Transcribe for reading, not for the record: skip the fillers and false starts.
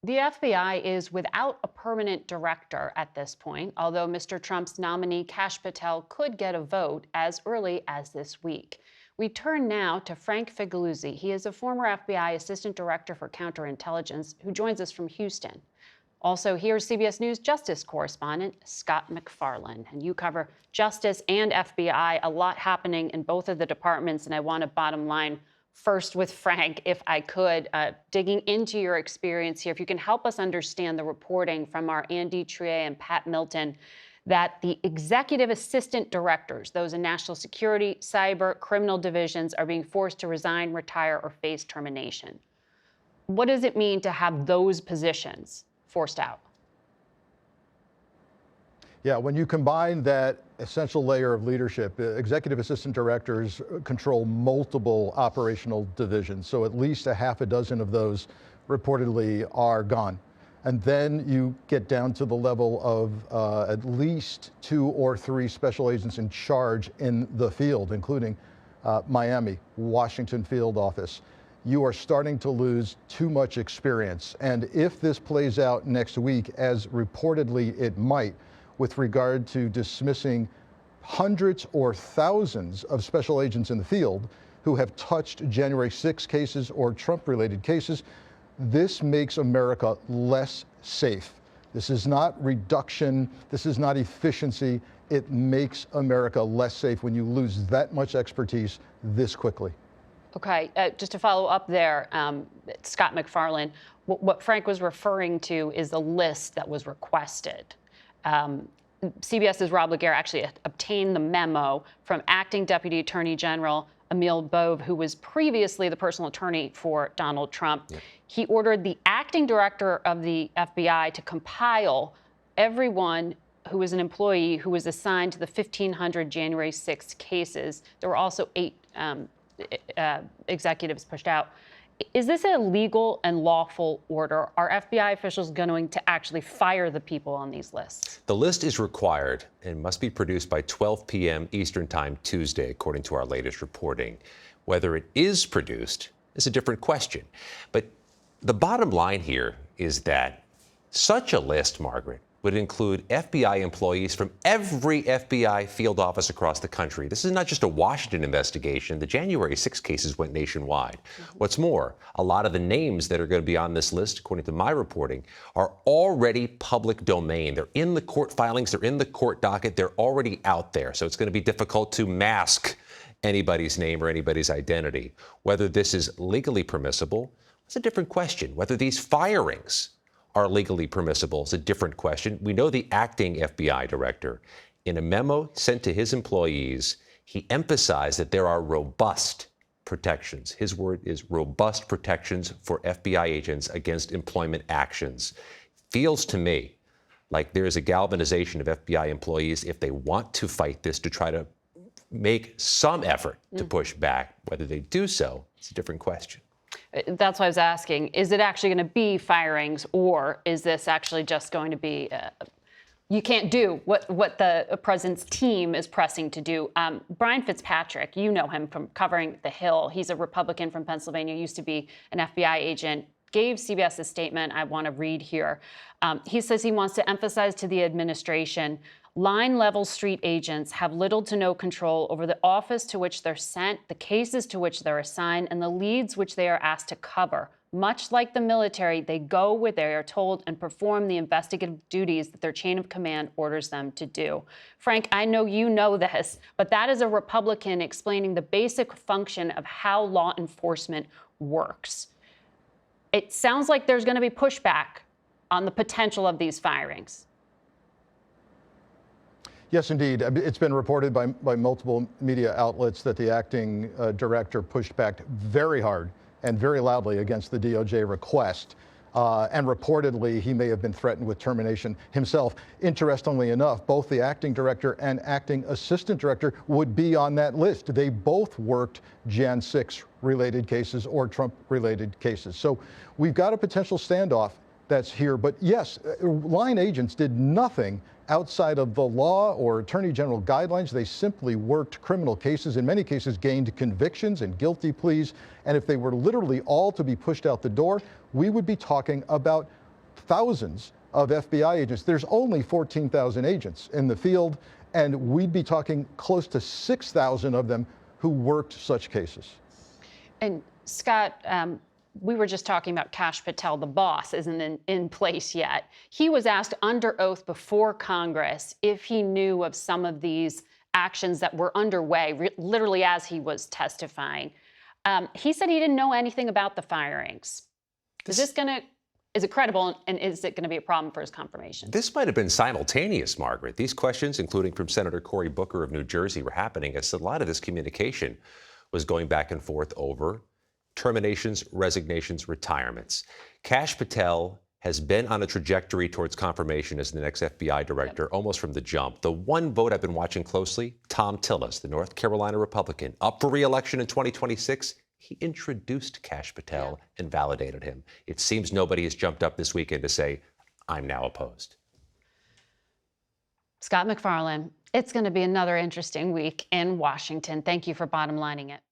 The FBI is without a permanent director at this point, although Mr. Trump's nominee Kash Patel could get a vote as early as this week. We turn now to Frank Figliuzzi. He is a former FBI Assistant Director for Counterintelligence who joins us from Houston. Also, here's CBS News Justice correspondent Scott MacFarlane. And you cover Justice and FBI, a lot happening in both of the departments. And I want to bottom line first with Frank, if I could, digging into your experience here. If you can help us understand the reporting from our Andy Trier and Pat Milton that the executive assistant directors, those in national security, cyber, criminal divisions, are being forced to resign, retire, or face termination. What does it mean to have those positions forced out? Yeah, when you combine that essential layer of leadership, executive assistant directors control multiple operational divisions. So at least a half a dozen of those reportedly are gone. And then you get down to the level of at least 2 or 3 special agents in charge in the field, including Miami, Washington field office. You are starting to lose too much experience. And if this plays out next week, as reportedly it might, with regard to dismissing hundreds or thousands of special agents in the field who have touched January 6 cases or Trump-related cases, this makes America less safe. This is not reduction. This is not efficiency. It makes America less safe when you lose that much expertise this quickly. Okay, just to follow up there, Scott MacFarlane, what Frank was referring to is the list that was requested. CBS's Rob Laguerre actually obtained the memo from acting Deputy Attorney General Emil Bove, who was previously the personal attorney for Donald Trump. Yeah. He ordered the acting director of the FBI to compile everyone who was an employee who was assigned to the 1,500 January 6 cases. There were also 8 executives pushed out. Is this a legal and lawful order? Are FBI officials going to actually fire the people on these lists? The list is required and must be produced by 12 p.m. Eastern Time Tuesday, according to our latest reporting. Whether it is produced is a different question. But the bottom line here is that such a list, Margaret, would include FBI employees from every FBI field office across the country. This is not just a Washington investigation. The January 6 cases went nationwide. What's more, a lot of the names that are going to be on this list, according to my reporting, are already public domain. They're in the court filings. They're in the court docket. They're already out there. So it's going to be difficult to mask anybody's name or anybody's identity. Whether this is legally permissible is a different question. Whether these firings are legally permissible is a different question. We know the acting FBI director, in a memo sent to his employees, he emphasized that there are robust protections. His word is robust protections for FBI agents against employment actions. Feels to me like there is a galvanization of FBI employees if they want to fight this, to try to make some effort to push back. Whether they do so, it's a different question. That's why I was asking, is it actually going to be firings, or is this actually just going to be, you can't do what the president's team is pressing to do? Brian Fitzpatrick, you know him from covering The Hill. He's a Republican from Pennsylvania, used to be an FBI agent, gave CBS a statement I want to read here. He says he wants to emphasize to the administration, line-level street agents have little to no control over the office to which they're sent, the cases to which they're assigned, and the leads which they are asked to cover. Much like the military, they go where they are told and perform the investigative duties that their chain of command orders them to do. Frank, I know you know this, but that is a Republican explaining the basic function of how law enforcement works. It sounds like there's going to be pushback on the potential of these firings. Yes, indeed. It's been reported by multiple media outlets that the acting director pushed back very hard and very loudly against the DOJ request. And reportedly, he may have been threatened with termination himself. Interestingly enough, both the acting director and acting assistant director would be on that list. They both worked Jan 6 related cases or Trump related cases. So we've got a potential standoff that's here. But yes, line agents did nothing outside of the law or attorney general guidelines. They simply worked criminal cases, in many cases gained convictions and guilty pleas. And if they were literally all to be pushed out the door, we would be talking about thousands of FBI agents. There's only 14,000 agents in the field, and we'd be talking close to 6,000 of them who worked such cases. And Scott, we were just talking about Kash Patel, the boss, isn't in place yet. He was asked under oath before Congress if he knew of some of these actions that were underway, literally as he was testifying. He said he didn't know anything about the firings. Is it credible, and is it going to be a problem for his confirmation? This might have been simultaneous, Margaret. These questions, including from Senator Cory Booker of New Jersey, were happening as a lot of this communication was going back and forth over terminations, resignations, retirements. Kash Patel has been on a trajectory towards confirmation as the next FBI director almost from the jump. The one vote I've been watching closely, Thom Tillis, the North Carolina Republican, up for re-election in 2026. He introduced Kash Patel and validated him. It seems nobody has jumped up this weekend to say, I'm now opposed. Scott MacFarlane, it's going to be another interesting week in Washington. Thank you for bottom lining it.